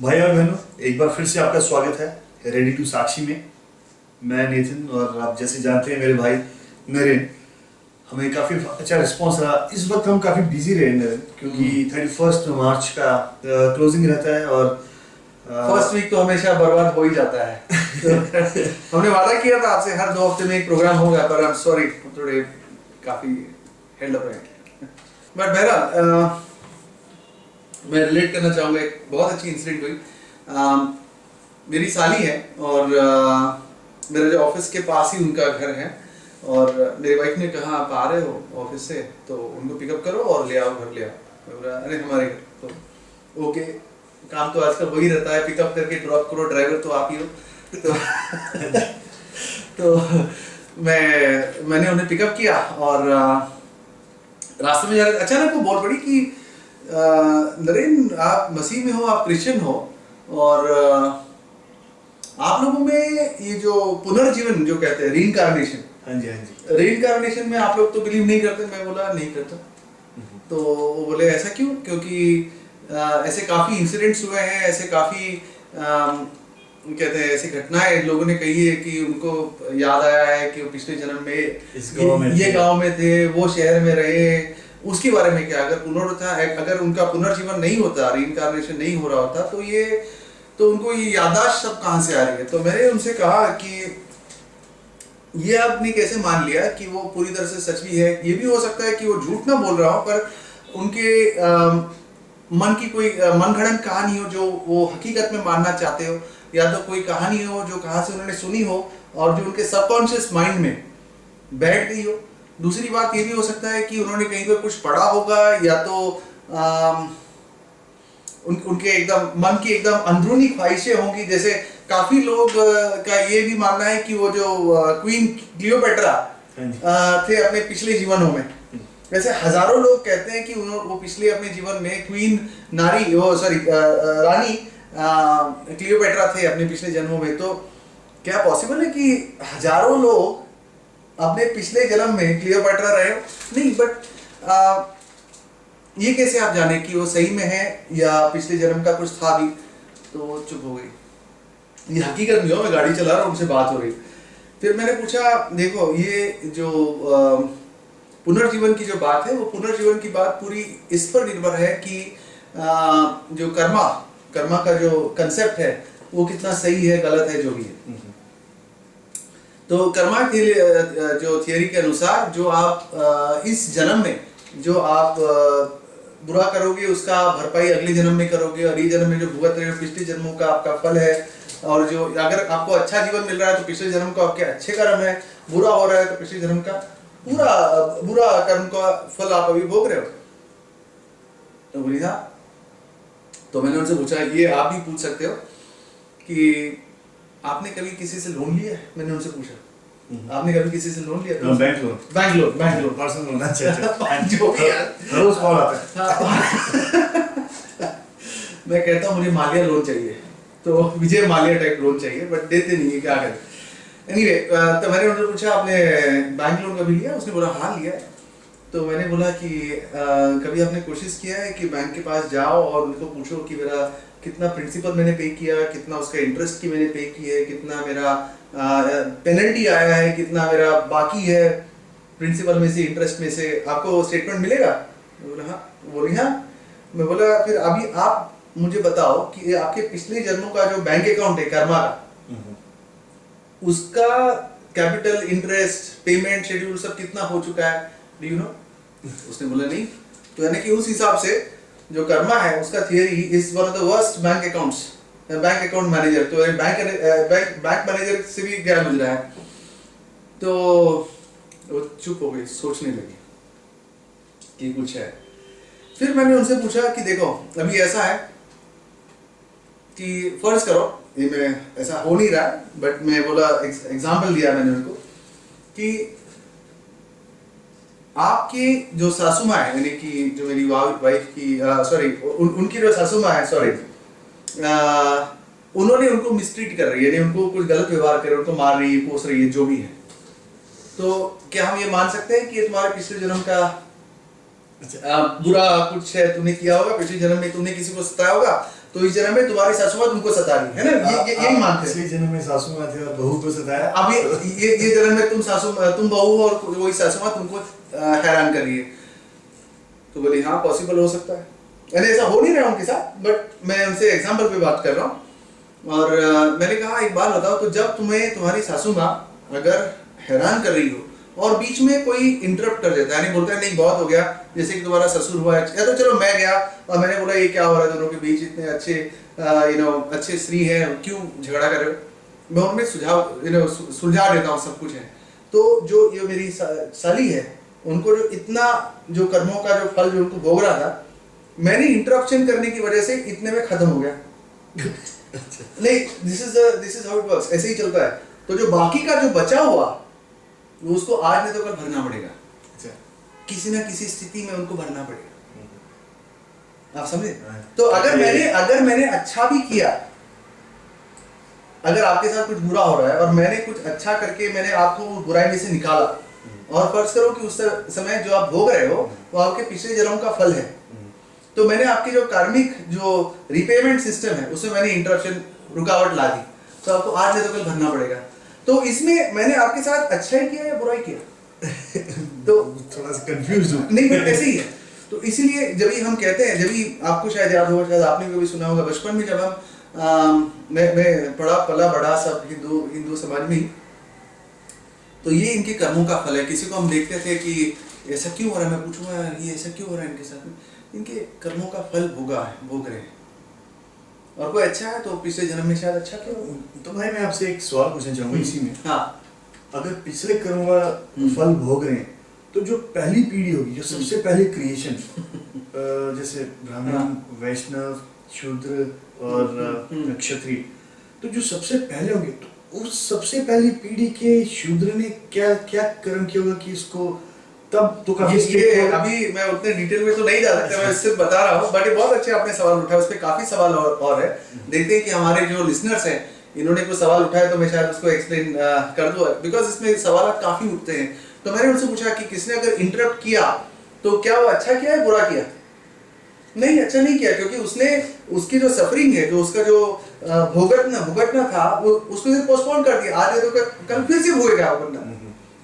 भाई और बहनों, एक बार फिर से आपका स्वागत है रेडी टू साक्षी में। मैं नितिन और आप जैसे जानते हैं मेरे भाई नरेन। हमें काफ़ी अच्छा रिस्पांस रहा। इस वक्त हम काफ़ी बिजी रहे नरेन, क्योंकि 31 मार्च का क्लोजिंग रहता है और फर्स्ट वीक तो हमेशा बर्बाद हो ही जाता है। तो हमने वादा किया था आपसे हर 2 हफ्ते में एक प्रोग्राम होगा, पर आई एम सॉरी थोड़े काफी हेल्ड अप है। बट बहरहाल मैं रिलेट करना चाहूँगा, एक बहुत अच्छी इंसिडेंट हुई। मेरी साली है और मेरे जो ऑफिस के पास ही उनका घर है, और मेरी वाइफ ने कहा आप आ रहे हो ऑफिस से तो उनको पिकअप करो और ले आओ, घर ले आओ। मैं बोला अरे हमारे घर, तो ओके, काम तो आजकल वही रहता है, पिकअप करके ड्रॉप करो, ड्राइवर तो आप ही हो। तो मैंने उन्हें पिकअप किया और रास्ते में जा रहे अचानक वो बोल पड़ी कि नरेन आप मसीह में हो, आप क्रिश्चियन हो, और आप लोगों में ये जो पुनर्जीवन जो कहते हैं रीइंकार्नेशन, हाँ जी रीइंकार्नेशन में आप लोग तो बिलीव नहीं करते। मैं बोला नहीं करता। तो वो बोले ऐसा क्यों? क्योंकि ऐसे काफ़ी इंसिडेंट्स हुए हैं, ऐसे काफ़ी कहते हैं ऐसी घटनाएं लोगों ने कही है कि उनको याद आया है कि वो पिछले जन्म में ये गांव में थे, वो शहर में रहे। उसके बारे में क्या, अगर उनका पुनर्जीवन नहीं होता, रीइंकार्नेशन नहीं हो रहा होता, तो उनको ये याददाश्त सब कहाँ से आ रही है? तो मैंने उनसे कहा कि ये आपने कैसे मान लिया कि वो पूरी तरह से सच भी है? ये भी हो सकता है कि वो झूठ ना बोल रहा हो, पर उनके मन की कोई मनगढ़ंत कहानी हो जो वो हकीकत में मानना चाहते हो, या तो कोई कहानी हो जो कहाँ से उन्होंने सुनी हो और जो उनके सबकॉन्शियस माइंड में बैठ गई हो। दूसरी बात ये भी हो सकता है कि उन्होंने कहीं पर कुछ पढ़ा होगा, या तो उनके एकदम मन की एकदम अंदरूनी ख्वाहिशें होंगी। जैसे काफी लोग का ये भी मानना है कि वो जो क्वीन क्लियोपेट्रा थे अपने पिछले जीवनों में, वैसे हजारों लोग कहते हैं कि वो पिछले अपने जीवन में रानी क्लियोपेट्रा थे अपने पिछले जन्मों में। तो क्या पॉसिबल है कि हजारों लोग अपने पिछले जन्म में क्लियोपेट्रा रहे? नहीं, बट ये कैसे आप जाने कि वो सही में है या पिछले जन्म का कुछ था भी? तो चुप हो गई। ये हकीकत नहीं हो, मैं गाड़ी चला रहा हूँ, उनसे बात हो रही। फिर मैंने पूछा देखो, ये जो पुनर्जीवन की जो बात है, वो पुनर्जीवन की बात पूरी इस पर निर्भर है कि जो कर्मा का जो कंसेप्ट है वो कितना सही है, गलत है, जो भी है। तो कर्मा के जो थियरी के अनुसार जो आप इस जन्म में जो आप बुरा करोगे उसका भरपाई अगले जन्म में करोगे, और ये जन्म में जो भुगत रहे हो पिछले जन्मों का आपका फल है। और जो अगर आपको अच्छा जीवन मिल रहा है तो पिछले जन्म का आपके अच्छे कर्म है, बुरा हो रहा है तो पिछले जन्म का बुरा कर्म का फल आप अभी भोग रहे हो। तो बोली हाँ। तो मैंने उनसे पूछा, ये आप भी पूछ सकते हो कि आपने कभी किसी से लोन लिया है? मैंने उनसे पूछा आपने कभी किसी से लोन लिया? Bank loan personal loan. अच्छा जो भी यार, रोज कॉल आता है। मैं कहता हूँ मुझे मालिया लोन चाहिए, तो विजय मालिया टाइप लोन चाहिए, बट देते नहीं है, क्या करें। एनीवे, तो मैंने उनसे पूछा आपने बैंक लोन कभी लिया? उसने बोला हाँ लिया है। तो मैंने बोला कि कभी आपने कोशिश किया है कि बैंक के पास जाओ और उनको पूछो कि मेरा कितना प्रिंसिपल मैंने पे किया, कितना उसका इंटरेस्ट की मैंने पे की है, कितना मेरा पेनल्टी आया है, कितना मेरा बाकी है प्रिंसिपल में से, इंटरेस्ट में से, आपको स्टेटमेंट मिलेगा? मैं बोला हाँ। बोली हाँ। मैं बोला फिर अभी आप मुझे बताओ कि आपके पिछले जन्मों का जो बैंक अकाउंट है कर्मा का, उसका कैपिटल, इंटरेस्ट, पेमेंट शेड्यूल सब कितना हो चुका है? Do you know? उसने बोला नहीं। तो यानी कि उस हिसाब से जो कर्मा है उसका theory is one of the worst bank accounts, bank account manager. तो बैंक मैनेजर से भी गया मिल रहा है। तो वो चुप हो गई, सोचने लगी कि कुछ है। फिर मैंने उनसे पूछा कि देखो अभी ऐसा है कि फर्ज करो, ये मैं ऐसा हो नहीं रहा, बट मैं बोला एग्जाम्पल दिया मैंने उनको कि आपकी जो सासू माँ है, यानी कि जो मेरी वाइफ की उनकी जो सासू माँ है, उन्होंने उनको मिसट्रीट कर रही है, यानी उनको कुछ गलत व्यवहार कर रही है, उनको मार रही है, पोस रही है, जो भी है। तो क्या हम ये मान सकते हैं कि ये तुम्हारे पिछले जन्म का बुरा कुछ है, तुमने किया होगा, पिछले जन्म में तुमने किसी को सताया होगा, तो इस जन्म में तुम्हारी सासू माँ तुमको सता रही है ना, यही मानते हैं। पिछले जन्म में सासू माँ थे और बहू को सताया। अब ये जन्म में तुम बहू हो और वही सासू माँ तुमको हैरान कर रही है। तो बोली हाँ पॉसिबल हो सकता है, यानी ऐसा हो नहीं रहा उनके साथ, बट मैं उनसे एग्जाम्पल पे बात कर रहा हूँ। और मैंने कहा एक बात बताओ, तो जब तुम्हें तुम्हारी सासू माँ अगर हैरान कर रही हो और बीच में कोई इंटरप्ट कर देता है, यानी बोलता है नहीं बहुत हो गया, जैसे कि तुम्हारा ससुर हुआ है, या तो चलो मैं गया और मैंने बोला ये क्या हो रहा है दोनों के बीच, इतने अच्छे अच्छे स्त्री हैं, क्यों झगड़ा कर रहे हो, मैं उनमें सुझाव सुलझा देता हूँ, सब कुछ है। तो जो ये मेरी साली है, उनको जो इतना जो कर्मों का जो फल जो उनको भोग रहा था, मैंने इंटरप्शन करने की वजह से इतने में खत्म हो गया। नहीं, this is how it works, ऐसे ही चलता है। तो जो बाकी का जो बचा हुआ वो उसको आज नहीं तो कल भरना पड़ेगा, किसी ना किसी स्थिति में उनको भरना पड़ेगा। आप समझे? तो अगर मैंने अच्छा भी किया, अगर आपके साथ कुछ बुरा हो रहा है और मैंने कुछ अच्छा करके मैंने आपको बुराई में से निकाला, और फर्ज करो कि उस समय जो आप भोग रहे हो वो आपके पिछले जन्म का फल है, तो मैंने आपकी जो कार्मिक जो रिपेमेंट सिस्टम है उसमें मैंने इंटरप्शन रुकावट ला दी, तो आपको आज नहीं तो कल भरना पड़ेगा। तो इसमें मैंने आपके साथ अच्छा ही किया या बुराई किया? तो थोड़ा सा कंफ्यूज हूँ। नहीं, बट ऐसे ही है। तो इसीलिए जब भी हम कहते हैं, जब भी आपको शायद याद होगा, शायद आपने भी सुना होगा, बचपन में जब हम मैं पढ़ा पला बड़ा सब हिंदू समाज में ही, तो ये इनके कर्मों का फल है। किसी को हम देखते थे कि ऐसा क्यों हो रहा है, मैं पूछूंगा ये ऐसा क्यों हो रहा है इनके साथ में, इनके कर्मों का फल भोग रहे हैं, और कोई अच्छा है तो पिछले जन्म में शायद अच्छा क्यों। तो भाई मैं आपसे एक सवाल पूछना चाहूंगा इसी में। हाँ, अगर पिछले कर्मों का फल भोग रहे हैं, तो जो पहली पीढ़ी होगी, जो सबसे पहले क्रिएशन, जैसे ब्राह्मण, वैष्णव, शूद्र और क्षत्रिय, तो जो सबसे पहले होंगे, तो उस सबसे पहली पीढ़ी के शूद्र ने क्या क्या कर्म किया होगा कि इसको तब तो काफी ये अभी मैं उतने डिटेल में तो नहीं जा सकता, मैं सिर्फ बता रहा हूँ, बट ये बहुत अच्छे आपने सवाल उठाया, उस पर काफी सवाल और है। देखते हैं कि हमारे जो लिसनर्स हैं इन्होंने कुछ सवाल उठाया, तो मैं शायद उसको एक्सप्लेन कर दूं, बिकॉज इसमें सवाल काफी उठते हैं। तो मैंने उनसे पूछा कि किसने अगर इंटरप्ट किया तो क्या वो अच्छा किया है बुरा किया? नहीं, अच्छा नहीं किया, क्योंकि उसने उसकी जो सफरिंग है, जो उसका जो भुगतना था, वो उसको सिर्फ पोस्टपोन कर दिया, आज तो कल फिर से भोगेगा भुगतना।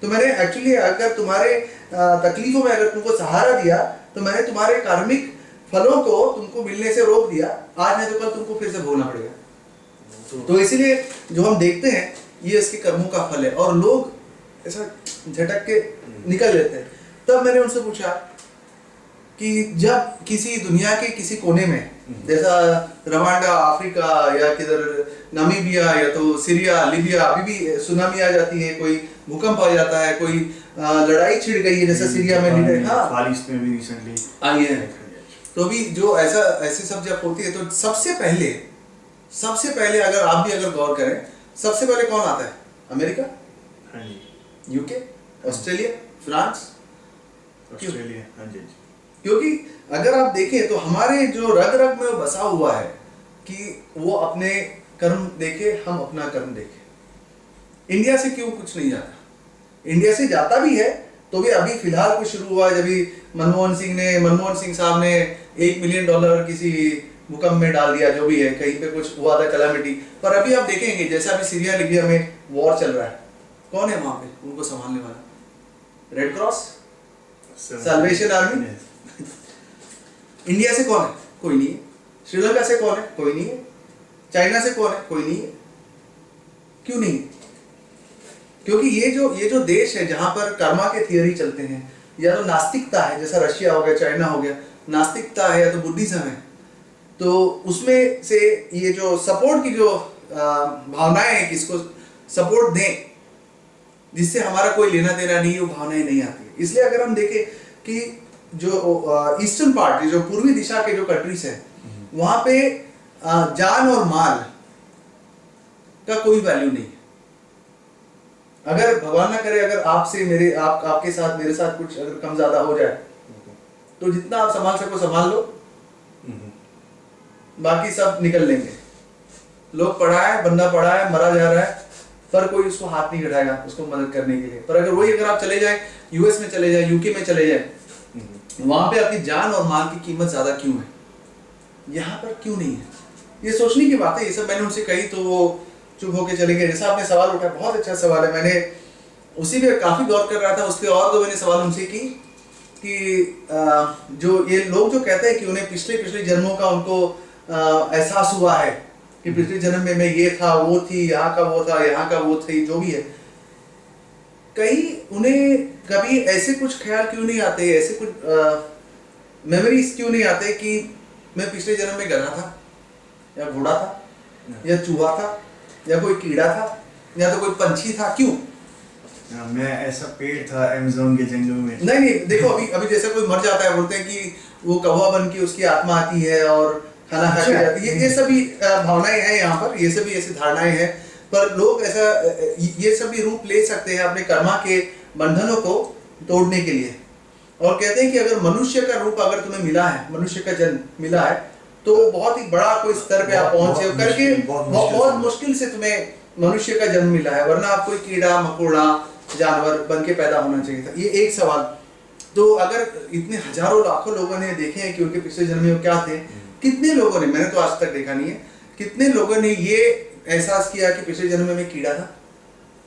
तो मैंने एक्चुअली अगर तुम्हारे तकलीफों में अगर तुमको सहारा दिया, तो मैंने तुम्हारे कार्मिक फलों को तुमको मिलने से रोक दिया, आज नहीं तो कल तुमको फिर से भोगना पड़ेगा। तो इसीलिए जो हम देखते हैं ये इसके कर्मों का फल है, और लोग ऐसा झटक के निकल लेते हैं। तब मैंने उनसे पूछा कि जब किसी दुनिया के किसी कोने में, जैसा रवांडा अफ्रीका या किधर नामीबिया या तो सीरिया लीबिया, अभी भी सुनामी आ जाती है, कोई भूकंप आ जाता है, कोई लड़ाई छिड़ गई है, जैसा सीरिया में फारिस में भी रिसेंटली आई है, तो अभी जो ऐसे सब जब होती है, तो सबसे पहले अगर आप भी अगर गौर करें, सबसे पहले कौन आता है? America, UK, Australia, France, Australia. हाँ जी। क्योंकि अगर आप देखें तो हमारे जो रग रग में बसा हुआ है कि वो अपने कर्म देखे, हम अपना कर्म देखें। इंडिया से क्यों कुछ नहीं जाता? इंडिया से जाता भी है तो भी अभी फिलहाल कुछ शुरू हुआ है, जब मनमोहन सिंह साहब ने $1 मिलियन किसी भूकंप में डाल दिया, जो भी है, कहीं पे कुछ हुआ था कैलामिटी। पर अभी आप देखेंगे जैसा अभी सीरिया लीबिया में वॉर चल रहा है, कौन है वहां पे उनको संभालने वाला? Red cross, salvation army. India से कौन है? कोई नहीं है। श्रीलंका से कौन है? कोई नहीं है। चाइना से कौन है? कोई नहीं है। क्यों नहीं? क्योंकि ये जो देश है जहां पर कर्मा के थियरी चलते हैं, या तो नास्तिकता है, जैसा रशिया हो गया, चाइना हो गया, नास्तिकता है, या तो बुद्धिज्म है, तो उसमें से ये जो सपोर्ट की जो भावनाएं हैं, किसको सपोर्ट दें, जिससे हमारा कोई लेना देना नहीं, वो भावनाएं नहीं आती। इसलिए अगर हम देखें कि जो ईस्टर्न पार्ट, जो पूर्वी दिशा के जो कंट्रीज हैं, वहां पे जान और माल का कोई वैल्यू नहीं है। अगर भगवान ना करे, अगर आपके साथ मेरे साथ कुछ अगर कम ज्यादा हो जाए, तो जितना आप संभाल सको संभाल लो, बाकी सब निकल लेंगे। लोग पढ़ा है, बंदा पढ़ा है, मरा जा रहा है, पर कोई उसको हाथ नहीं बढ़ाएगा उसको मदद करने के लिए। पर अगर आप चले जाए, यूएस में चले जाए, यूके में चले जाए, वहां पे अपनी जान और माल की कीमत ज्यादा क्यों है? यहाँ पर क्यों नहीं है? ये सोचने की बात है। ये सब मैंने उनसे कही तो वो चुप होके चले गए। जैसा आपने सवाल उठाया, बहुत अच्छा सवाल है, मैंने उसी पे काफी गौर कर रहा था। उसके और दो मैंने सवाल उनसे की कि जो ये लोग जो कहते हैं कि उन्हें पिछले पिछले जन्मों का उनको एहसास हुआ है कि पिछले जन्म में मैं ये था, वो थी, यहाँ का वो था, यहाँ का वो थी, जो भी है, कहीं उन्हें कभी ऐसे कुछ ख्याल क्यों नहीं आते, ऐसे कुछ मेमोरीज क्यों नहीं आते कि मैं पिछले जन्म में गधा था या घोड़ा था या चूहा था या कोई कीड़ा था या तो कोई पंछी था? क्यों? मैं ऐसा पेड़ था अमेज़न के जंगल में। नहीं नहीं, देखो अभी अभी जैसे कोई मर जाता है, बोलते हैं कि वो कौवा बन के उसकी आत्मा आती है और खाना खा के जाती है। ये सभी भावनाएं हैं यहाँ पर, ये सभी ऐसी धारणाएं हैं। पर लोग ऐसा ये सभी रूप ले सकते हैं अपने कर्मा के बंधनों को तोड़ने के लिए, और कहते हैं कि अगर मनुष्य का रूप अगर तुम्हें मिला है, मनुष्य का जन्म मिला है, तो बहुत ही बड़ा कोई स्तर पे आप पहुंचे करके बहुत मुश्किल से तुम्हें मनुष्य का जन्म मिला है, वरना आप कोई कीड़ा मकोड़ा जानवर बन के पैदा होना चाहिए था। ये एक सवाल। तो अगर इतने हजारों लाखों लोगों ने देखे हैं कि उनके पिछले जन्म में वो क्या थे, कितने लोगों ने, मैंने तो आज तक देखा नहीं है, कितने लोगों ने ये एहसास किया कि पिछले जन्म में मैं कीड़ा था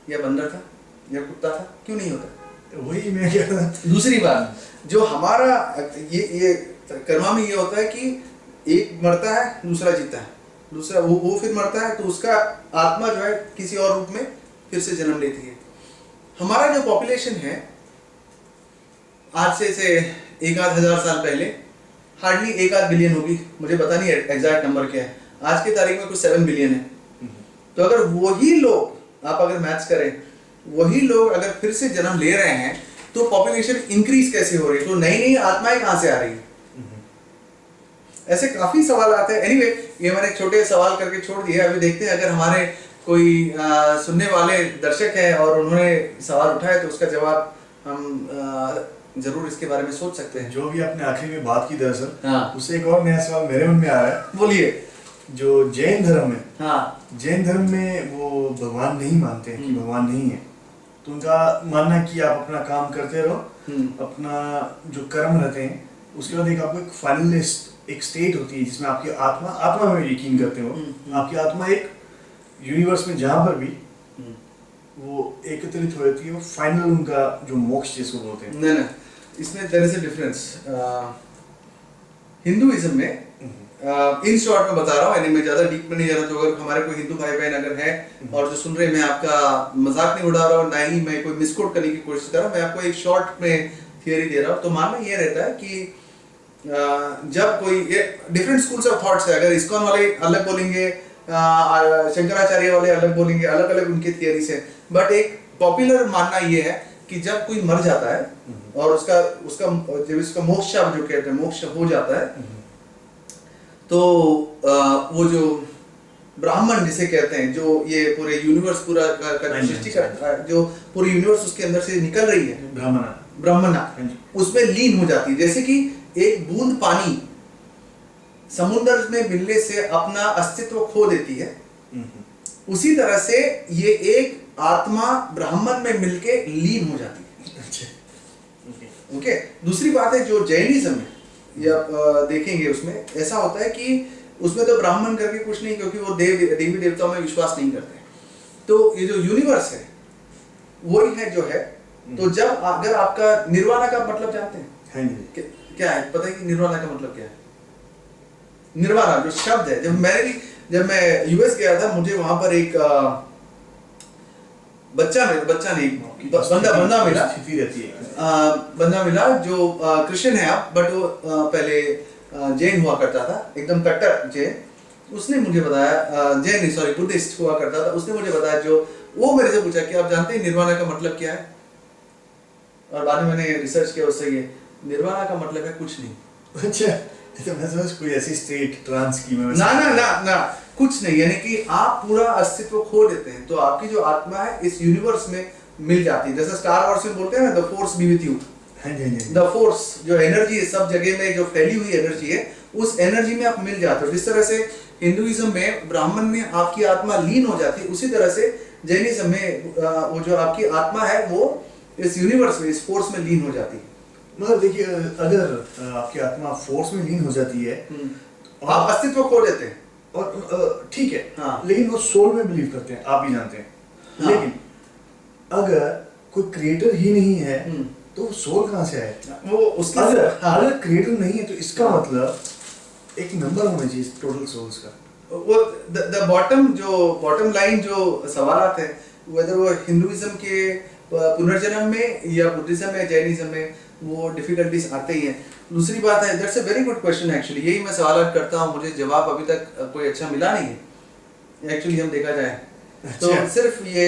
या बंदर था या कुत्ता था? क्यों नहीं होता? वही मैं कह रहा था। दूसरी बात, जो हमारा ये कर्मा में ये होता है कि एक मरता है, दूसरा जीता है, दूसरा वो फिर मरता है, तो उसका आत्मा जो है किसी और रूप में फिर से जन्म लेती है। हमारा जो पॉपुलेशन है आज से 1,000 साल पहले हार्डली 1 बिलियन होगी, मुझे पता नहीं एग्जैक्ट नंबर क्या है, आज की तारीख में कुछ 7 बिलियन है। तो अगर वही लोग, आप अगर मैथ्स करें, वही लोग अगर फिर से जन्म ले रहे हैं तो पॉपुलेशन इंक्रीज कैसे हो रही है? तो नई नई आत्माएं कहां से आ रही है? ऐसे काफी सवाल आते हैं। एनीवे, ये मैंने छोटे सवाल करके छोड़ दिए। अभी देखते हैं अगर हमारे कोई सुनने वाले दर्शक हैं और उन्होंने सवाल उठाया तो उसका जवाब हम जरूर इसके बारे में सोच सकते हैं। जो भी आपने आखिरी में बात की दरअसल, हाँ, उससे एक और नया सवाल मेरे मन में आ रहा है। बोलिए। जो जैन धर्म है, हाँ, जैन धर्म में वो भगवान नहीं मानते हैं कि भगवान नहीं है, तो उनका मानना है कि आप अपना काम करते रहो, अपना जो कर्म रहते हैं, उसके बाद एक आपको एक फाइनल एक स्टेट होती है जिसमें आपकी आत्मा में यकीन करते हो, आपकी आत्मा एक यूनिवर्स में जहाँ पर भी वो एकत्रित हो जाती है, वो फाइनल उनका जो मोक्ष जिसको बोलते हैं। नहीं, इसमें there is a difference. Hinduism में इन शॉर्ट में बता रहा हूँ, यानी मैं ज्यादा डीप में नहीं जा रहा, तो अगर हमारे कोई हिंदू भाई बहन अगर है और जो सुन रहे हैं, मैं आपका मजाक नहीं उड़ा रहा हूँ, ना ही मैं कोई मिसकोट करने की कोशिश कर रहा हूँ, मैं आपको एक शॉर्ट में थियरी दे रहा हूँ। तो मानना ये रहता है कि जब कोई डिफरेंट स्कूल्स ऑफ थॉट्स है, अगर इस्कॉन वाले अलग बोलेंगे, शंकराचार्य वाले अलग बोलेंगे, अलग अलग उनकी थियरीज है, बट एक पॉपुलर मानना ये है कि जब कोई मर जाता है और उसका मोक्ष जो कहते हैं, मोक्ष हो जाता है, तो वो जो ब्राह्मण जिसे कहते हैं, जो ये पूरे यूनिवर्स पूरा सृष्टि का जो पूरी यूनिवर्स उसके अंदर से निकल रही है, ब्राह्मणा उसमें लीन हो जाती है। जैसे कि एक बूंद पानी समुद्र में मिलने से अपना अस्तित्व खो देती है, उसी तरह से ये एक आत्मा ब्राह्मण में मिलके लीन हो जाती है। ओके। दूसरी बात है, जो जैनिज्म है या देखेंगे उसमें ऐसा होता है कि उसमें तो ब्राह्मण करके कुछ नहीं, क्योंकि वो देवी देवताओं में विश्वास नहीं करते। तो ये जो यूनिवर्स है वही है जो है। तो जब अगर आपका निर्वाणा का मतलब जानते हैं क्या है? पता है कि निर्वाणा का मतलब क्या है? निर्वाणा जो शब्द है, जब मैं यूएस गया था, मुझे वहां पर एक बंदा मिला जो क्रिश्चियन है आप, बट वो पहले जैन हुआ करता था, एकदम कट्टर जैन। उसने मुझे बताया, बुद्धिस्ट हुआ करता था। उसने मुझे बताया, जो वो मेरे से पूछा कि आप जानते हैं निर्वाणा का मतलब क्या है? और बाद में मैंने रिसर्च किया उससे, ये निर्वाणा का मतलब है कुछ नहीं। अच्छा, तो मैं समझ कोई ऐसी स्टेट ट्रांस की में ना कुछ नहीं, यानी कि आप पूरा अस्तित्व खो देते हैं, तो आपकी जो आत्मा है इस यूनिवर्स में मिल जाती है। जैसे स्टार वॉर्स में बोलते हैं ना, the force B with you. The force जो एनर्जी है, सब जगह में जो फैली हुई एनर्जी है, उस एनर्जी में आप मिल जाते हो। जिस तरह से हिंदुइज्म में ब्राह्मण में आपकी आत्मा लीन हो जाती है, उसी तरह से जैनिज्म में वो जो आपकी आत्मा है वो इस यूनिवर्स में, इस फोर्स में लीन हो जाती है। मतलब देखिए, अगर आपकी आत्मा फोर्स में लीन हो जाती है, आप अस्तित्व खो देते हैं। और ठीक है, हाँ। लेकिन वो सोल में बिलीव करते हैं, आप भी जानते हैं। हाँ। लेकिन अगर कोई क्रिएटर ही नहीं है हम्म। तो सोल कहाँ से आए? वो उसके अगर क्रिएटर नहीं है तो इसका मतलब एक नंबर होना चाहिए टोटल सोल्स का। वो द बॉटम लाइन जो सवालात है, वेदर वो हिंदुइज्म के पुनर्जन्म में या बुद्धिज्म में जैनिज्म में, वो डिफिकल्टीज आते ही हैं। दूसरी बात है, that's a very good question actually, यही मैं सवाल करता हूँ, मुझे जवाब अभी तक कोई अच्छा मिला नहीं है एक्चुअली। हम देखा जाए तो अच्छा। सिर्फ ये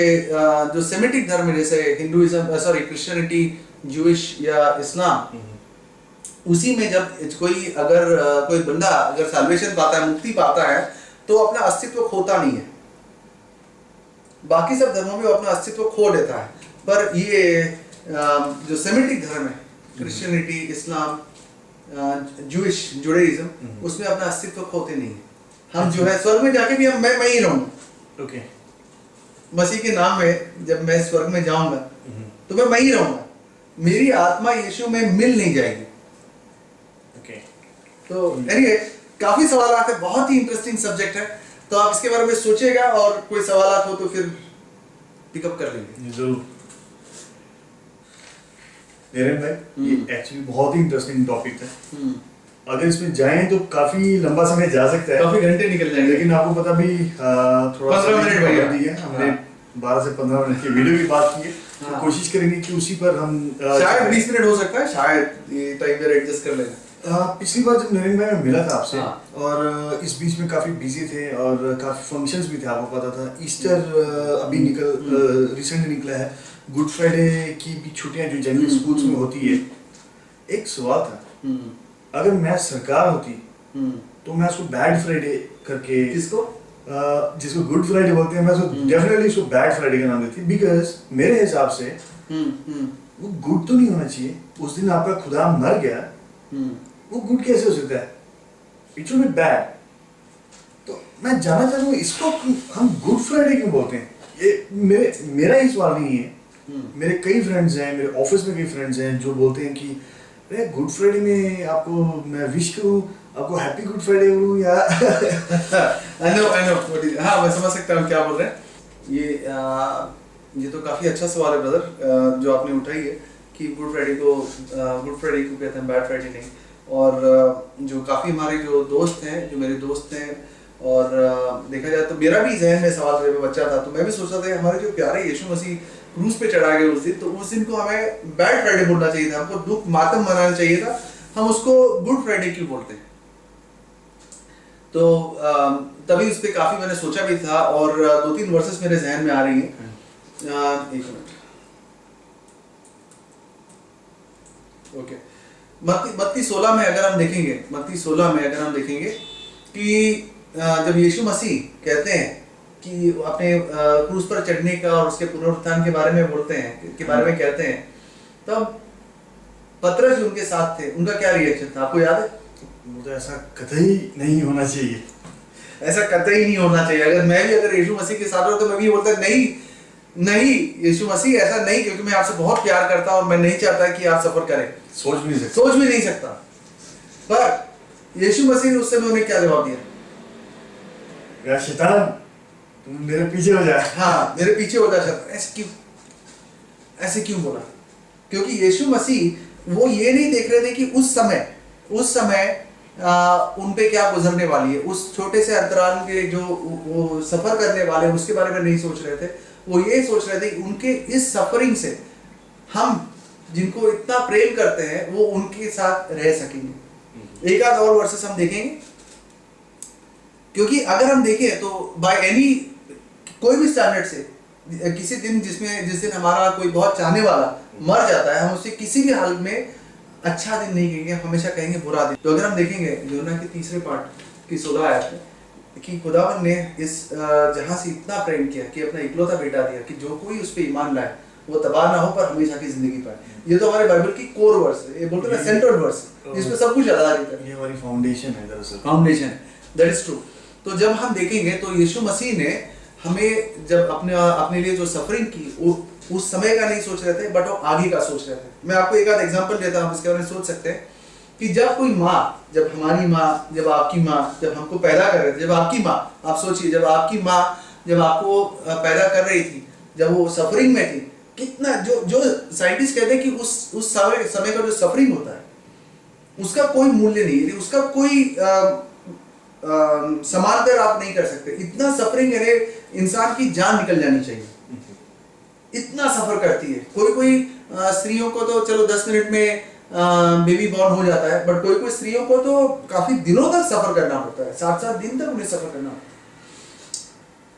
जो सेमिटिक धर्म है, जैसे हिंदुइज्म, सॉरी क्रिश्चियनिटी, ज्यूइश या इस्लाम, उसी में जब कोई अगर कोई बंदा अगर साल्वेशन पाता है, मुक्ति पाता है, तो अपना अस्तित्व खोता नहीं है। बाकी सब धर्मों में वो अपना अस्तित्व खो देता है, पर ये जो सेमिटिक धर्म है, क्रिश्चियनिटी, इस्लाम, ज्यूइश, जुडाइज्म, उसमें अपना अस्तित्व खोते नहीं है। हम जो है स्वर्ग में जाके भी हम मैं ही रहूंगा। ओके। मसीह के नाम में जब मैं स्वर्ग में जाऊंगा तो मैं ही रहूंगा, मेरी आत्मा यीशु में मिल नहीं जाएगी। ओके। तो एनीवे काफी सवाल है, बहुत ही इंटरेस्टिंग सब्जेक्ट है, तो आप इसके बारे में सोचिएगा और कोई सवाल हो तो फिर पिकअप कर लेंगे। जरूर। नरेन भाई, ये एक्चुअली बहुत ही इंटरेस्टिंग टॉपिक है। अगर इसमें जाएं तो काफी लंबा समय जा सकता है, काफी घंटे निकल जाएंगे, लेकिन आपको पता भी थोड़ा 15 मिनट भैया दी है हमने। हाँ। 12 से 15 मिनट की वीडियो की बात की है, तो हाँ। कोशिश करेंगे कि उसी पर हम शायद 20 मिनट हो सकता है, शायद ये टाइम पर एडजस्ट कर लेना। पिछली बार जब नरेन भाई मैं मिला था आपसे, हाँ। और इस बीच में काफी बिजी थे और काफी फंक्शंस भी थे, आपको पता था। ईस्टर अभी रिसेंटली निकला है, गुड फ्राइडे की भी छुट्टियां जो जनरली स्कूल्स में होती है। एक सवाल था, अगर मैं सरकार होती तो मैं उसको बैड फ्राइडे करके, किसको? जिसको गुड फ्राइडे बोलते हैं, मैं उसको डेफिनेटली उसको बैड फ्राइडे का नाम देती, बिकॉज मेरे हिसाब से वो गुड तो नहीं होना चाहिए। उस दिन आपका खुदा मर गया, वो गुड कैसे हो सकता है? It should be bad. तो मैं जानना चाहता हूँ इसको हम गुड फ्राइडे क्यों बोलते हैं? ये मेरा ही सवाल नहीं है। मेरे कई फ्रेंड्स हैं, मेरे ऑफिस में कई फ्रेंड्स हैं जो बोलते हैं कि अरे गुड फ्राइडे में आपको मैं विश करूँ, आपको हैप्पी गुड फ्राइडे करूँ या आई नो हाँ, मैं समझ सकता हूँ क्या बोल रहे हैं। ये तो काफी अच्छा सवाल है ब्रदर, जो आपने उठाई है कि गुड फ्राइडे क्यों कहते हैं, बैड फ्राइडे नहीं। और जो काफी हमारे जो दोस्त हैं, जो मेरे दोस्त हैं, और देखा जाए तो मेरा भी जहन में सवाल जब मैं बच्चा था तो मैं भी सोचता था हमारे जो प्यारे यीशु मसीह क्रूस पे चढ़ा गए उस दिन, तो उस दिन को हमें बैड फ्राइडे बोलना चाहिए था, हमको दुख मातम मनाना चाहिए था, हम उसको गुड फ्राइडे क्यों बोलते हैं? तो तभी उस पर काफी मैंने सोचा भी था, और 2-3 वर्सेस मेरे जहन में आ रही हैं। एक मिनट, ओके। मत्ती 16 में अगर हम देखेंगे कि जब यीशु मसीह कहते हैं कि अपने क्रूस पर चढ़ने का और उसके पुनरुत्थान के बारे में बोलते हैं, के बारे में कहते हैं, तब पतरस जो उनके साथ थे, उनका क्या रिएक्शन था आपको याद है? वो तो ऐसा कतई नहीं होना चाहिए, ऐसा कतई नहीं होना चाहिए। अगर यीशु मसीह के साथ हो तो मैं भी बोलता नहीं यीशु मसीह ऐसा नहीं, क्योंकि मैं आपसे बहुत प्यार करता हूं और मैं नहीं चाहता कि आप सफर करें। सोच भी नहीं सकता। पर यीशु मसीह ने उस समय उन्हें क्या जवाब दिया? या शैतान, तुम मेरे पीछे हो जा। हाँ, मेरे पीछे हो जा शैतान। ऐसे क्यों बोला? क्योंकि यीशु मसीह वो ये नहीं देख रहे थे कि उस समय उन पे क्या गुजरने वाली है, उस छोटे से अंतराल के जो वो सफर करने वाले हैं उसके बारे में नहीं सोच रहे थे। वो ये सोच रहे थे कि उनके इस सफरिंग से हम जिनको इतना प्रेम करते हैं वो उनके साथ रह सकेंगे। एक आध और वर्सेस हम देखेंगे, क्योंकि अगर हम देखें तो बाय एनी कोई भी स्टैंडर्ड से किसी दिन जिस दिन हमारा कोई बहुत चाहने वाला मर जाता है, हम उसे किसी भी हाल में अच्छा दिन नहीं कहेंगे, हमेशा कहेंगे बुरा दिन। तो अगर हम देखेंगे यूहन्ना के 3 पार्ट की 16 आयत में कि खुदावन ने इस जहां से इतना प्रेम किया कि अपना इकलौता बेटा दिया कि जो कोई उस पे ईमान लाए वो तबाह ना हो पर हमेशा की जिंदगी पाए। ये तो हमारे बाइबल की कोर वर्स है, ये बोलते हैं ना सेंट्रल वर्स, जिसमें सब कुछ आधारित है। ये हमारी फाउंडेशन है, दरअसल फाउंडेशन है, दैट इज ट्रू। तो जब हम देखेंगे तो यीशु मसीह ने हमें जब अपने लिए जो सफरिंग की उस समय का नहीं सोच रहे थे, बट वो आगे का सोच रहे थे। मैं आपको एक आध एग्जांपल देता हूं, इसके बारे में सोच सकते हैं कि जब कोई माँ, जब हमारी माँ, जब आपकी माँ, जब हमको पैदा कर रहे थे, जब आपकी माँ, आप सोचिए जब आपकी माँ जब आपको पैदा कर रही थी, जब वो सफरिंग में थी, कितना जो जो साइंटिस्ट कहते हैं कि उस समय का जो सफरिंग होता है उसका कोई मूल्य नहीं है, उसका कोई समांतर आप नहीं कर सकते। इतना सफरिंग है, इंसान की जान निकल जानी चाहिए, इतना सफर करती है। कोई स्त्रियों को तो चलो 10 मिनट में बेबी बॉर्न हो जाता है, बट कोई स्त्रियों को तो काफी दिनों तक सफर करना पड़ता है, 7-7 दिन तक उन्हें सफर करना पड़ता है।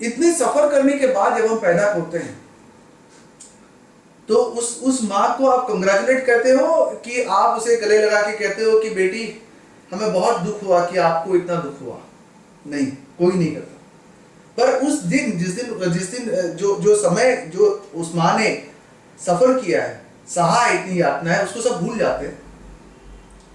इतने सफर करने के बाद जब हम पैदा होते हैं तो उस माँ को आप कंग्रेचुलेट करते हो कि आप उसे गले लगा के कहते हो कि बेटी हमें बहुत दुख हुआ कि आपको इतना दुख हुआ? नहीं, कोई नहीं करता। पर उस दिन जिस दिन जो समय जो उस माँ ने सफर किया है, सहा इतनी यातना है, उसको सब भूल जाते हैं।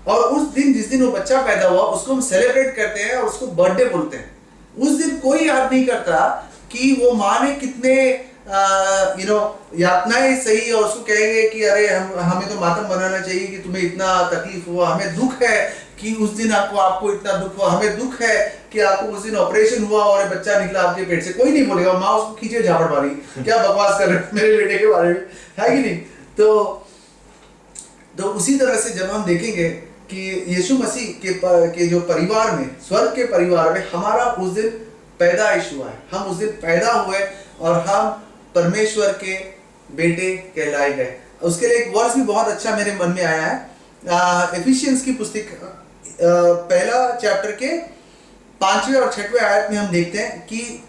और उस दिन जिस दिन वो बच्चा पैदा हुआ उसको हम सेलिब्रेट करते हैं और उसको बर्थडे बोलते हैं। उस दिन कोई याद नहीं करता कि वो माँ ने कितने यातनाएं सही, और उसको कहेंगे कि अरे हमें तो मातम मनाना चाहिए कि तुम्हें इतना तकलीफ हुआ, हमें दुख है कि उस दिन आपको इतना दुख हुआ, हमें दुख है कि आपको उस दिन ऑपरेशन हुआ और बच्चा निकला आपके पेट से। कोई नहीं बोलेगा, माँ उसको खींचे झापड़ मारी, क्या बकवास कर रहे हो मेरे बेटे के बारे में, है कि नहीं? तो उसी तरह से जब हम देखेंगे कि यीशु मसीह के जो परिवार में, स्वर्ग के परिवार में हमारा उस दिन पैदाइश हुआ है, हम उस दिन पैदा हुए और हम परमेश्वर के बेटे कहलाए गए। उसके लिए एक वर्स भी बहुत अच्छा मेरे मन में आया है। एफिशियंस की पुस्तक पहला चैप्टर के 5वें और 6वें आयत में हम देखते हैं कि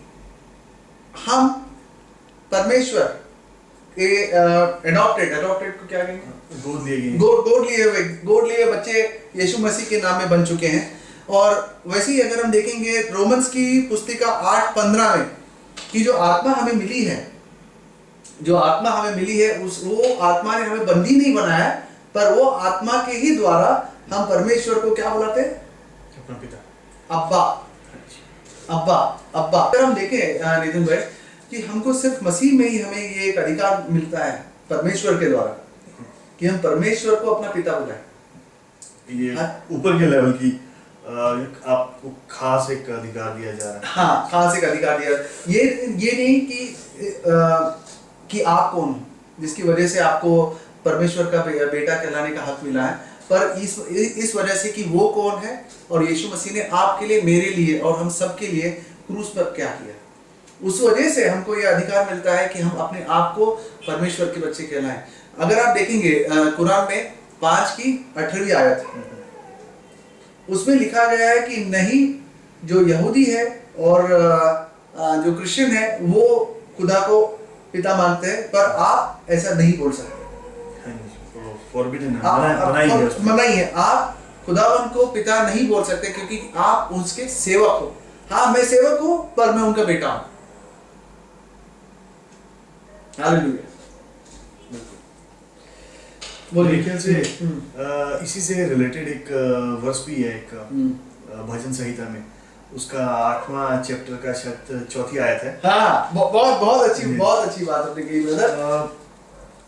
हम परमेश्वर के एडॉप्टेड को क्या कहेंगे, गोद लिए बच्चे यीशु मसीह के नाम में बन चुके हैं। और वैसे ही अगर हम देखेंगे रोमन्स की पुस्तिका 8:15 में कि जो आत्मा हमें मिली है, वो आत्मा ने हमें बंदी नहीं बनाया, पर वो आत्मा के ही द्वारा हम परमेश्वर को क्या बुलाते हैं? अपना पिता, अब्बा। अगर हम देखें नितिन भाई कि हमको सिर्फ मसीह में ही हमें ये एक अधिकार मिलता है परमेश्वर के द्वारा कि हम परमेश्वर को अपना पिता बुलाएं। ये ऊपर के लेवल की आपको खास एक अधिकार दिया जा रहा है। हाँ, खास एक अधिकार दिया। ये नहीं कि आप कौन हो जिसकी वजह से आपको परमेश्वर का बेटा कहलाने का हक मिला है, पर इस वजह से कि वो कौन है और यीशु मसीह ने आपके लिए, मेरे लिए और हम सब के लिए क्रूस पर क्या किया, उस वजह से हमको ये अधिकार मिलता है कि हम अपने आप को परमेश्वर के बच्चे कहलाएं। अगर आप देखेंगे कुरान में 5:18 आयत, उसमें लिखा गया है कि नहीं, जो यहूदी है और जो क्रिश्चियन है वो खुदा को पिता मानते हैं, पर आप ऐसा नहीं बोल सकते। मनाही है, आप खुदावन को पिता नहीं बोल सकते क्योंकि आप उसके सेवक हो। हाँ, मैं सेवक हूं पर मैं उनका बेटा हूं। हालेलुया। मेरे ख्याल से इसी से रिलेटेड एक वर्स भी है, एक भजन संहिता में, उसका 8वां चैप्टर का शायद 4थी आयत है। हाँ, बहुत अच्छी बात आपने कही ब्रदर,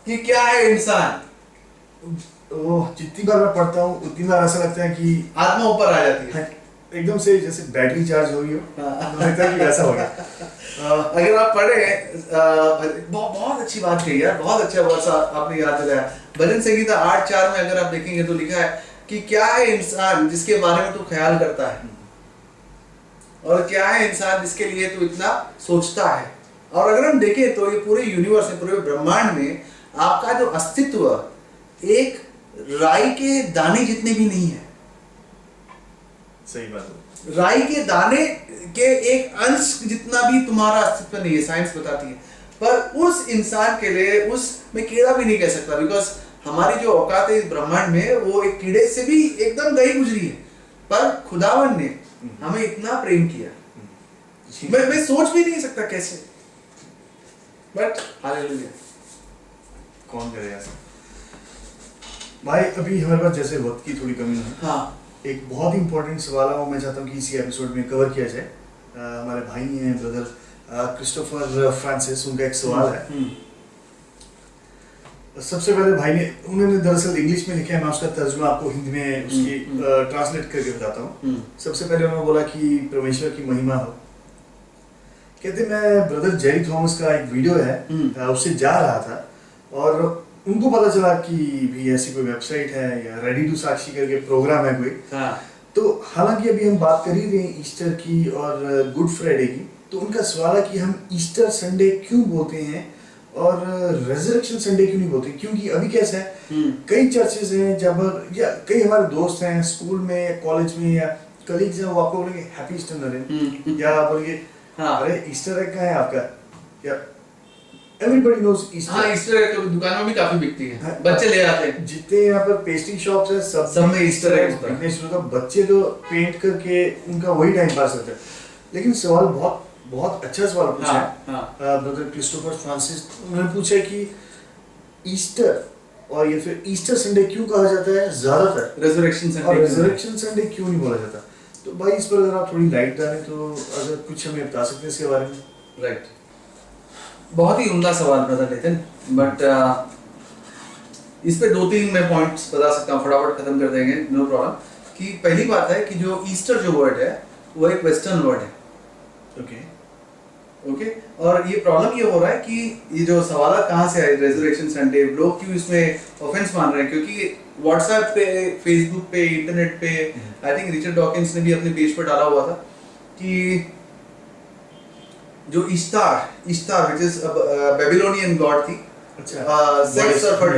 कि क्या है इंसान। वो जितनी बार मैं पढ़ता हूँ उतनी बार ऐसा लगता है कि आत्मा ऊपर आ जाती है, एकदम से जैसे बैटरी चार्ज हो रही हो, लगता है कि वैसा हो गया। अगर आप पढ़े, बहुत अच्छी बात कही यार, बहुत अच्छा वर्ष आपने याद दिलाया। भजन संहिता 8:4 में अगर आप देखेंगे तो लिखा है कि क्या है इंसान जिसके बारे में तू ख्याल करता है, और क्या है इंसान जिसके लिए तू इतना सोचता है। और अगर हम देखें तो ये पूरे यूनिवर्स में, पूरे ब्रह्मांड में आपका जो अस्तित्व एक राई के दाने जितने भी नहीं है। सही बात है। राई के दाने के एक अंश जितना भी तुम्हारा अस्तित्व नहीं है, साइंस बताती है। पर उस इंसान के लिए उसमें कीड़ा भी नहीं कह सकता, बिकॉज हमारी जो औकात है इस ब्रह्मांड में वो एक कीड़े से भी एकदम गई गुजरी है। पर खुदावन ने हमें इतना प्रेम किया, मैं सोच भी नहीं सकता कैसे, बट हालेलुया, कौन करेगा ऐसा। भाई अभी हमारे पास जैसे वक्त की थोड़ी कमी है, हाँ, एक बहुत इंपॉर्टेंट सवाल है वो मैं चाहता हूँ कि इसी एपिसोड में कवर किया जाए। हमारे भाई हैं ब्रदर क्रिस्टोफर फ्रांसिस, उनका एक सवाल है सबसे पहले भाई ने उन्होंने दरअसल इंग्लिश में लिखा है, मैं उसका तर्जुमा आपको हिंदी में उसकी ट्रांसलेट करके बताता हूँ। सबसे पहले उन्होंने बोला कि परमेश्वर की महिमा हो। कहते मैं ब्रदर जेरी थॉमस का एक वीडियो है उससे जा रहा था और उनको पता चला कि भी ऐसी कोई वेबसाइट है या रेडी टू साक्षी करके प्रोग्राम है कोई। हाँ। तो हालांकि अभी हम बात कर ही रहे हैं ईस्टर की और गुड फ्राइडे की, तो उनका सवाल है कि हम ईस्टर संडे क्यों बोलते हैं और रेजरेक्शन संडे क्यों नहीं बोलते, क्योंकि अभी कैसा है कई चर्चेस हैं जब या कई हमारे दोस्त हैं स्कूल में या कॉलेज में या कलीग्स हैं, वो आपको बोलेंगे हैप्पी ईस्टर नरेन, या बोलेंगे अरे ईस्टर एग कहाँ है आपका, या एवरीबॉडी नोज ईस्टर। हाँ, ईस्टर एग तो दुकान में भी काफी बिकती है, बच्चे ले आते हैं। जितने यहाँ पर पेस्ट्री शॉप्स है सब में ईस्टर एग बिकने शुरू होता है। बच्चे तो पेंट करके उनका वही टाइम पास होता है। लेकिन सवाल बहुत बहुत अच्छा सवाल पूछा है ब्रदर क्रिस्टोफर फ्रांसिस। उन्होंने पूछा कि ईस्टर और ये फिर ईस्टर संडे क्यों कहा जाता है ज्यादातर, रेजरेक्शन संडे, और रेजरेक्शन संडे क्यों नहीं बोला जाता। तो भाई इस पर अगर आप थोड़ी लाइट डालें तो अगर कुछ हमें बता सकते हैं इसके बारे में। राइट, बहुत ही उम्दा सवाल ब्रदर नितिन, बट इस पे 2-3 मैं पॉइंट्स बता सकता हूँ, फटाफट खत्म कर देंगे, नो प्रॉब्लम। कि पहली बात है कि जो ईस्टर जो वर्ड है वो एक वेस्टर्न वर्ड है। ओके, और ये प्रॉब्लम ये हो रहा है कि ये जो सवाल कहाँ से आए रेजरेक्शन संडे, लोग क्यों इसमें ऑफेंस मान रहे हैं, क्योंकि व्हाट्सएप पे, फेसबुक पे, इंटरनेट पे आई थिंक रिचर्ड डॉकिंस ने भी अपने पेज पर डाला हुआ था कि जो इश्तार व्हिच इज बेबीलोनियन गॉड थी, सेक्स और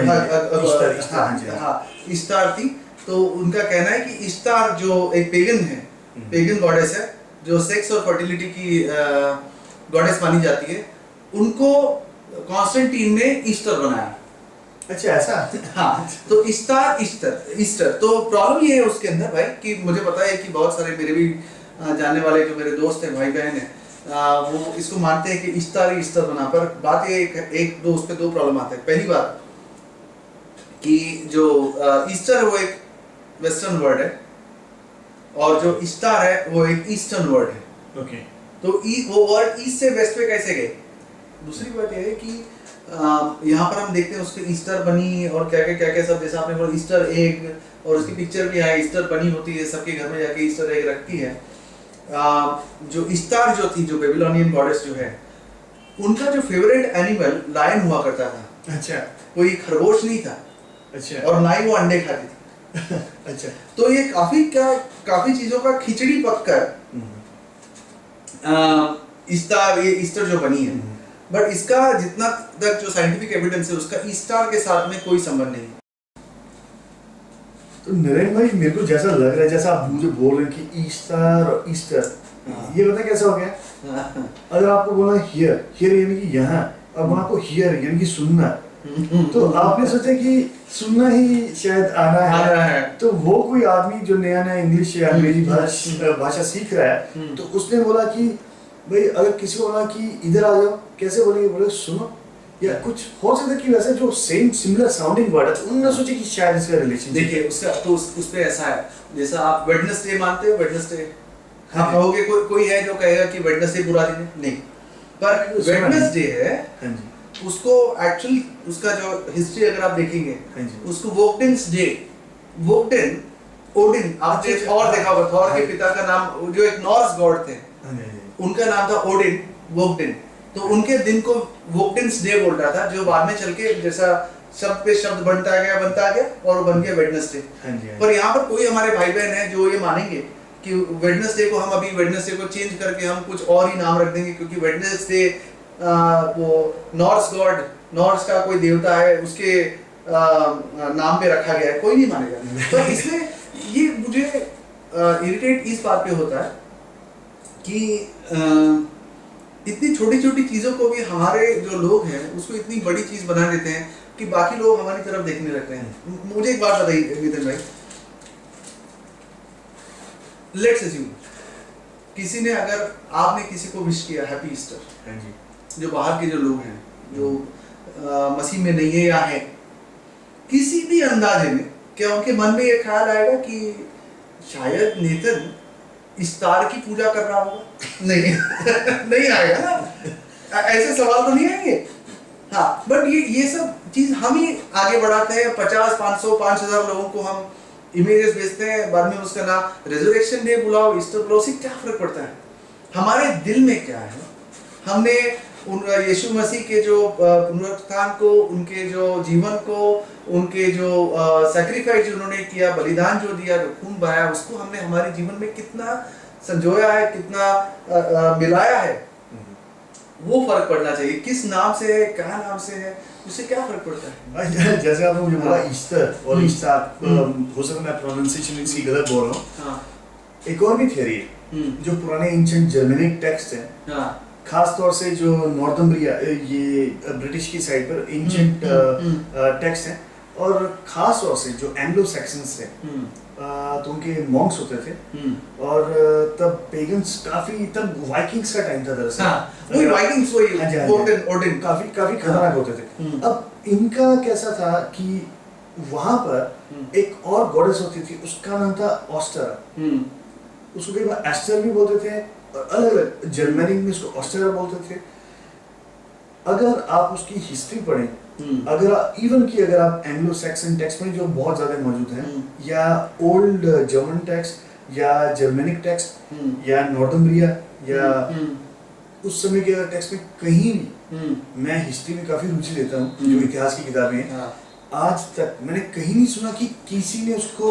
इश्तार थी। तो उनका कहना है कि इश्तार जो एक पेगन है, पेगन गॉडेस है, जो सेक्स और फर्टिलिटी की गॉडेस मानी जाती है, उनको कॉन्स्टेंटाइन ने ईस्टर बनाया। अच्छा ऐसा? हाँ, तो ईस्टर तो प्रॉब्लम ये है उसके अंदर भाई कि मुझे पता है कि बहुत सारे मेरे भी जानने वाले जो मेरे दोस्त हैं, भाई बहन हैं, वो इसको मानते हैं कि ईस्टर बना, पर बात ये एक दो उस पे 2 प्रॉब्लम आते हैं। पहली बात कि जो ईस्टर है वो एक वेस्टर्न वर्ड है और जो ईस्टर है वो एक ईस्टर्न वर्ड है। ओके, तो वो वर्ड ईस्ट से वेस्ट पे कैसे गए। दूसरी बात यह है कि यहाँ पर हम देखते हैं उसके ईस्टर बनी और क्या क्या सब, जैसा आपने बोला ईस्टर एग, और उसकी पिक्चर भी है, ईस्टर बनी होती है, सबके घर में जाके ईस्टर एग रखती है। जो इस्तार जो थी, जो बेबीलोनियन गॉडेस जो है, उनका जो फेवरेट एनिमल लायन हुआ करता था। अच्छा, कोई खरगोश नहीं था। अच्छा, और ना ही वो अंडे खाती थी। अच्छा, तो ये काफी चीजों का खिचड़ी पककर ये ईस्टर जो बनी है, बट इसका जितना तक जो साइंटिफिक एविडेंस है उसका ईस्टर के साथ में कोई संबंध नहीं। तो नरेन भाई मेरे को जैसा लग रहा है, जैसा आप मुझे बोल रहे हैं कि ईस्टर और ईस्टर, ये पता कैसा हो गया? अगर आपको बोला हियर यानी कि यहाँ, और वहाँ को हियर यानी कि सुनना, तो आपने सोचा कि सुनना ही शायद आना है। तो वो कोई आदमी जो नया इंग्लिश या अंग्रेजी भाषा सीख रहा है, तो उसने बोला कि भाई अगर किसी को बोला कि इधर आ जाओ, कैसे बोलेंगे? बोले सुनो, या कुछ हो सकता है कि वैसे जो सेम सिमिलर साउंडिंग वर्ड है, उन्होंने सोचे कि शायद इसका रिलेशन। देखिए उसका तो उस पे ऐसा है, जैसा आप वेडनेसडे मानते हो, वेडनेसडे आप कहोगे कोई है जो कहेगा कि वेडनेसडे बुरा दिन है, नहीं, पर वेडनेसडे है, उसको एक्चुअली उसका जो हिस्ट्री अगर आप देखेंगे, उसको वोक्टेन ओडिन, आपने थॉर देखा होगा, थॉर के पिता का नाम जो एक नॉर्स गॉड थे, उनका नाम था ओडिन, वोक्टेन। तो उनके दिन को वोक्टेन्स डे बोल रहा था, जो बाद में चल के जैसा शब्द पे शब्द बनता गया और बन गया वेडनेसडे। पर यहाँ पर कोई हमारे भाई बहन है जो ये मानेंगे कि वेडनेसडे को हम अभी वेडनेसडे को चेंज करके हम कुछ और ही नाम रख देंगे, क्योंकि वेडनेसडे वो नॉर्स का कोई देवता है, उसके नाम पे रखा गया है, कोई नहीं मानेगा। तो इसमें ये मुझे इरिटेट इस बात पे होता है कि इतनी छोटी छोटी चीजों को भी हमारे जो लोग हैं उसको इतनी बड़ी चीज बना देते हैं कि बाकी लोग हमारी तरफ देखने लगते हैं। मुझे एक बात बताइए नितिन भाई, लेट्स अज्यूम किसी ने, अगर आपने किसी को विश किया हैप्पी ईस्टर, जो बाहर के जो लोग हैं, जो मसीह में नहीं है या है, किसी भी अंदाजे में क्या उनके मन में ये ख्याल आएगा कि शायद नेतन इस्तार की पूजा कर रहा होगा? नहीं नहीं आएगा ना, ऐसे सवाल तो नहीं आएंगे। हाँ, बट ये सब चीज हम ही आगे बढ़ाते हैं। 50, 500, 5000 लोगों को हम इमेजेस भेजते हैं, बाद में उसका नाम रेजरेक्शन डे बुलाओ, ईस्टर बुलाओ, उससे क्या फर्क पड़ता है? हमारे दिल में क्या है? हमने उन यीशु मसीह के जो पुनरुत्थान को, उनके जो जीवन को, उनके जो सैक्रिफाइस उन्होंने किया, बलिदान जो दिया, जो खून बहाया, उसको हमने हमारे जीवन में कितना संजोया है, कितना मिलाया है, वो फर्क पड़ना चाहिए। किस नाम से है, क्या नाम से है, उससे क्या फर्क पड़ता है? भाई जैसे आपने मुझे बोला ईस्टर और हम्म। ईस्टर, हो सकता है मैं प्रोनाउंसिएशन इसकी गलत बोल रहा हूँ। हाँ, एक और भी थियरी है जो पुराने एंशिएंट जर्मनिक टेक्स्ट हैं, हाँ, खास तौर से जो नॉर्थम्ब्रिया, ये ब्रिटिश की साइड पर एंशिएंट टेक्स्ट हैं, और खास तौर से जो एंग्लो सैक्सन्स थे, तो उनके मॉन्क्स होते थे, और तब पेगन्स काफी, तब वाइकिंग्स का टाइम था दरअसल। हाँ, वही वाइकिंग्स, वही हाँ जी, हाँ जी। ओडिन काफी काफी खतरनाक होते थे। अब इनका कैसा था कि वहां पर एक और गॉडेस होती थी, उसका नाम था ऑस्टर। उसको कई बार एस्टर भी बोलते थे, और अलग अलग जर्मनिक में उसको ऑस्टेरा बोलते थे। अगर आप उसकी हिस्ट्री पढ़ें, अगर आप एंग्लो सैक्सन टेक्स्ट में जो बहुत ज्यादा मौजूद हैं, या ओल्ड जर्मन टेक्स्ट, या जर्मनिक टेक्स्ट, या नॉर्थम्ब्रिया, या उस समय के टेक्स्ट में कहीं भी, मैं हिस्ट्री में काफी रुचि लेता हूँ, जो इतिहास की किताबें हैं, आज तक मैंने कहीं नहीं सुना कि किसी ने उसको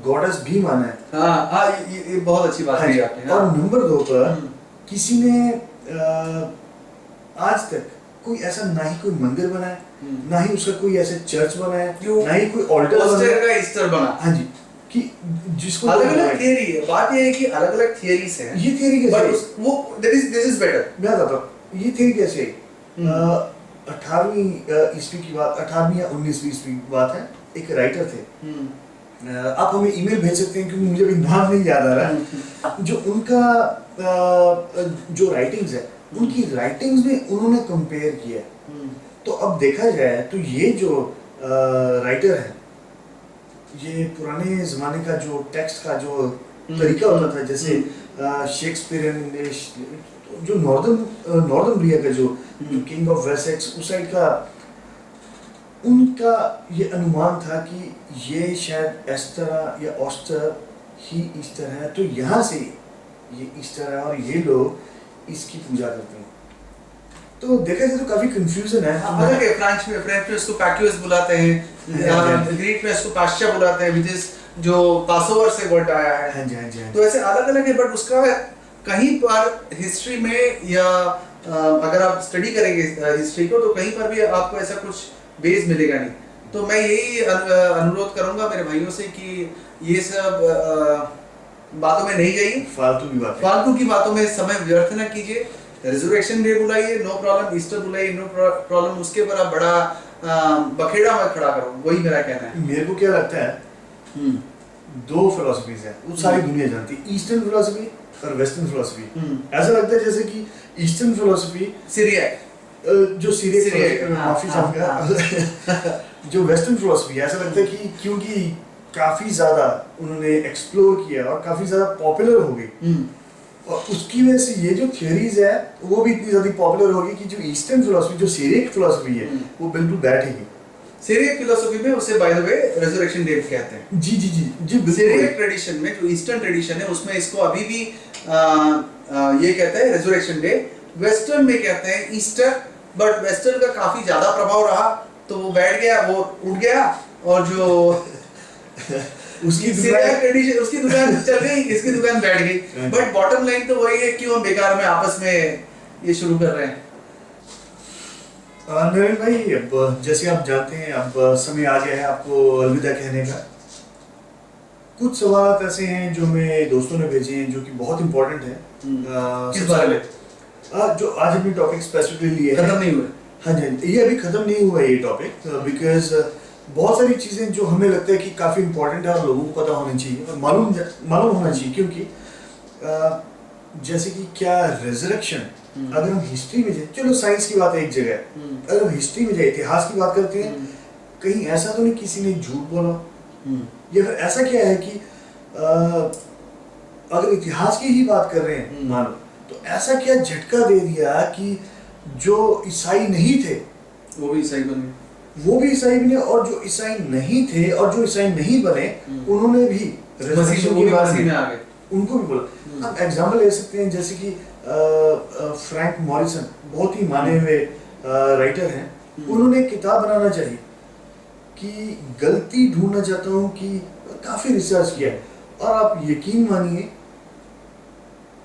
गॉडेस भी माना है। ये बहुत अच्छी बात है आपने। और नंबर 2 पर किसी ने आज तक कोई ऐसा, ना ही कोई मंदिर बना है, ना ही उसका कोई ऐसे चर्च बना है, ना ही कोई ऑल्टर का ईस्टर बना। हाँ जी, कि जिसको अलग-अलग थियरी है। बात ये है कि अलग-अलग थियरीज हैं। ये थियरी कैसे, वो दिस इज बेटर। मैं बताता हूँ ये थियरी कैसे। 18वीं ईस्वी की बात, 18वीं या 19वीं ईस्वी की बात है। एक राइटर थे, आप हमें ईमेल भेज सकते हैं क्योंकि मुझे अभी नाम नहीं याद आ रहा, जो उनका जो राइटिंग्स है, उनकी राइटिंग्स में उन्होंने कंपेयर किया। तो अब देखा जाए तो ये जो राइटर है, ये पुराने जमाने का जो टेक्स्ट का जो तरीका होता था, जैसे शेक्सपियरियन, जो नॉर्दर्म्ब्रिया का जो किंग ऑफ वेसेक्स उस साइड का, उनका ये अनुमान था कि ये शायद एस्टर या ऑस्टर ही ईस्टर है, तो यहाँ से ये ईस्टर है और ये लोग इसकी पूजा करते हैं। तो देखा जाए तो काफी कंफ्यूजन है। अलग है। फ्रेंच में इसको पैक्यूस बुलाते हैं, ग्रीक में इसको पास्चा बुलाते हैं, विच इज जो पासओवर से वर्ड आया है। हाँ जी, हाँ जी। तो ऐसे अलग अलग है, बट उसका कहीं पर हिस्ट्री में, या अगर आप स्टडी करेंगे हिस्ट्री को, तो कहीं पर भी आपको ऐसा कुछ बेस मिलेगा नहीं। तो मैं यही अनुरोध करूंगा मेरे भाइयों से कि ये सब बातों में नहीं जाइए, फालतू की बातों में समय व्यर्थ न कीजिए। रिजर्वेशन डे बुलाइए, नो प्रॉब्लम, ईस्टर बुलाइए, नो प्रॉब्लम, उसके ऊपर आप बड़ा बखेड़ा मत खड़ा करो, वही मेरा कहना है। मेरे को क्या लगता है, 2 फिलॉसफीज है, वो सारी दुनिया जानती है, ईस्टर्न फिलॉसफी और वेस्टर्न फिलॉसफी। ऐसा लगता है जैसे कि ईस्टर्न फिलॉसफी सीरियक, जो सीरियक, माफी चाहूंगा, जो वेस्टर्न फिलॉसफी है, ऐसा लगता है कि क्योंकि काफी ज्यादा उन्होंने एक्सप्लोर किया और काफी ज्यादा पॉपुलर हो गई, और उसकी वजह से ये जो थियरीज है वो भी इतनी ज्यादा पॉपुलर होगी कि जो ईस्टर्न फिलॉसफी, जो सीरियक फिलॉसफी है, वो बिल्कुल बैठेगी। सीरियक फिलॉसफी में उसे by the way resurrection day कहते हैं। जी जी जी जी। सीरियक ट्रेडिशन में, जो ईस्टर्न ट्रेडिशन है, उसमें इसको अभी भी ये कहते हैं रिजरेक्शन डे। वेस्टर्न में कहते हैं ईस्टर, बट वेस्टर्न का काफी ज्यादा प्रभाव रहा, तो वो बैठ गया, वो उठ गया, और जो उसकी दुकान चल गई, इसकी दुकान बैठ गई। बट बॉटम लाइन तो वही है, क्यों हम बेकार में आपस में ये शुरू कर रहे हैं। नरेंद्र भाई, अब जैसे आप जानते हैं, अब समय आ गया है आपको अलविदा कहने का। कुछ सवाल ऐसे हैं जो मेरे दोस्तों ने भेजे हैं, जो कि बहुत इंपॉर्टेंट है। किस बारे में? जो आज हमने टॉपिक स्पेसिफिकली लिए खत्म नहीं हुए। हाँ जी, ये अभी खत्म नहीं हुआ ये टॉपिक, बिकॉज बहुत सारी चीजें जो हमें लगता है कि काफी इंपॉर्टेंट है और लोगों को पता होनी चाहिए और मालूम होना चाहिए, क्योंकि जैसे कि क्या रिजरेक्शन, अगर हम हिस्ट्री में जाए, चलो साइंस की बात है एक जगह, अगर हम हिस्ट्री में जाए, इतिहास की बात करते हैं, कहीं ऐसा तो नहीं किसी ने झूठ बोला, या फिर ऐसा क्या है कि अगर इतिहास की ही बात कर रहे हैं मानो, तो ऐसा क्या झटका दे दिया कि जो ईसाई नहीं थे वो भी ईसाई बन गए। वो भी ईसाई बने, और जो ईसाई नहीं थे और जो ईसाई नहीं बने उन्होंने भी resurrection के बारे मसीह में में आ गए। उनको भी बोला। हम एग्जाम्पल ले सकते हैं, जैसे कि फ्रैंक मॉरिसन बहुत ही माने हुए राइटर हैं, उन्होंने एक किताब बनाना चाहिए कि गलती ढूंढना चाहता हूँ, कि काफी रिसर्च किया है, और आप यकीन मानिए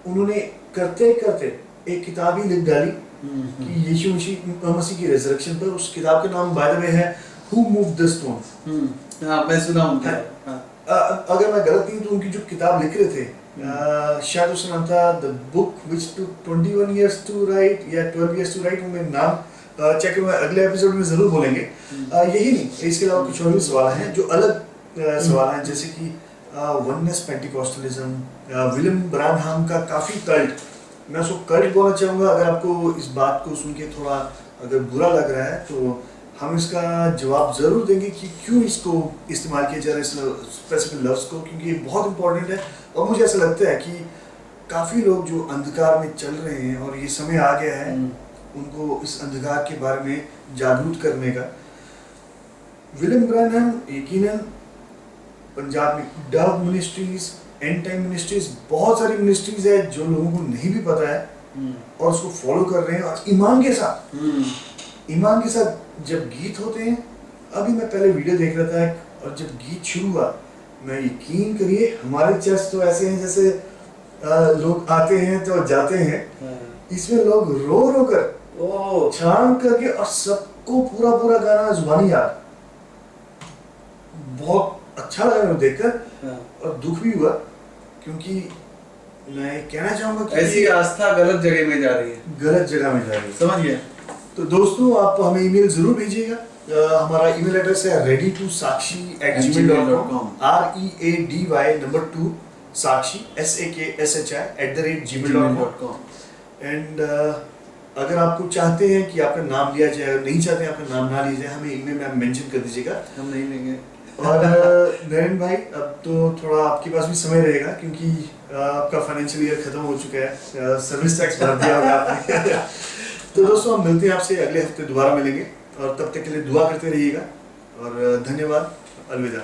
उन्होंने करते करते एक किताब ही लिख डाली कि यीशु मसीह की रिजरेक्शन पर। उस किताब का नाम बाय द वे है हु मूव्ड द स्टोन। हाँ, मैं सुना हूँ। अगर मैं गलत नहीं तो उनकी जो किताब लिख रहे थे, शायद उसका नाम था the book which took 21 years to write या 12 इयर्स टू राइट। मैं नाम चेक में अगले एपिसोड में जरूर बोलेंगे। यही नहीं, इसके अलावा कुछ और भी सवाल हैं जो अलग सवाल हैं, जैसे कि वननेस पेंटिकॉस्टलिज्म, विलियम ब्रानहाम का काफी कल्ट, मैं उसको कल्ट बोलना चाहूँगा। अगर आपको इस बात को सुन के थोड़ा अगर बुरा लग रहा है तो हम इसका जवाब ज़रूर देंगे कि क्यों इसको इस्तेमाल किया जा रहा है, इस स्पेसिफिक लफ्ज़ को, क्योंकि ये बहुत इंपॉर्टेंट है। और मुझे ऐसा लगता है कि काफ़ी लोग जो अंधकार में चल रहे हैं और ये समय आ गया है उनको इस अंधकार के बारे में जागरूक करने का। विलियम ब्रैनहम यकीनन पंजाब में Dove ministries, and time ministries, बहुत सारी मिनिस्ट्रीज है जो लोगों को नहीं भी पता है और उसको फॉलो कर रहे हैं, और ईमान के साथ जब गीत होते हैं। अभी मैं पहले वीडियो देख रहा था और जब गीत शुरू हुआ, मैं यकीन करिए हमारे चर्च तो ऐसे हैं जैसे लोग आते हैं तो जाते हैं, इसमें लोग रो रो कर छान करके और सबको पूरा पूरा गाना जुबानी याद। बहुत अच्छा लगा मुझे देखकर और दुख भी हुआ, क्योंकि मैं कहना चाहूंगा कि ऐसी आस्था गलत जगह में जा रही है, गलत जगह में जा रही है, समझिए। तो दोस्तों आप हमें ईमेल जरूर भेजिएगा। हमारा ईमेल एड्रेस है ready2sakshi@gmail.com, READY sakshi SAKSHI@gmail.com। And अगर आपको चाहते हैं कि आपका नाम लिया जाए, अगर नहीं चाहते हैं आपका नाम ना लिया जाए, हमें ईमेल में आप मेंशन कर दीजिएगा, हम नहीं लेंगे। और नरेन भाई अब तो थोड़ा आपके पास भी समय रहेगा, क्योंकि आपका फाइनेंशियल ईयर खत्म हो चुका है, सर्विस टैक्स भर दिया होगा आपने। तो दोस्तों हम मिलते हैं आपसे अगले हफ्ते, दोबारा मिलेंगे, और तब तक के लिए दुआ करते रहिएगा, और धन्यवाद, अलविदा।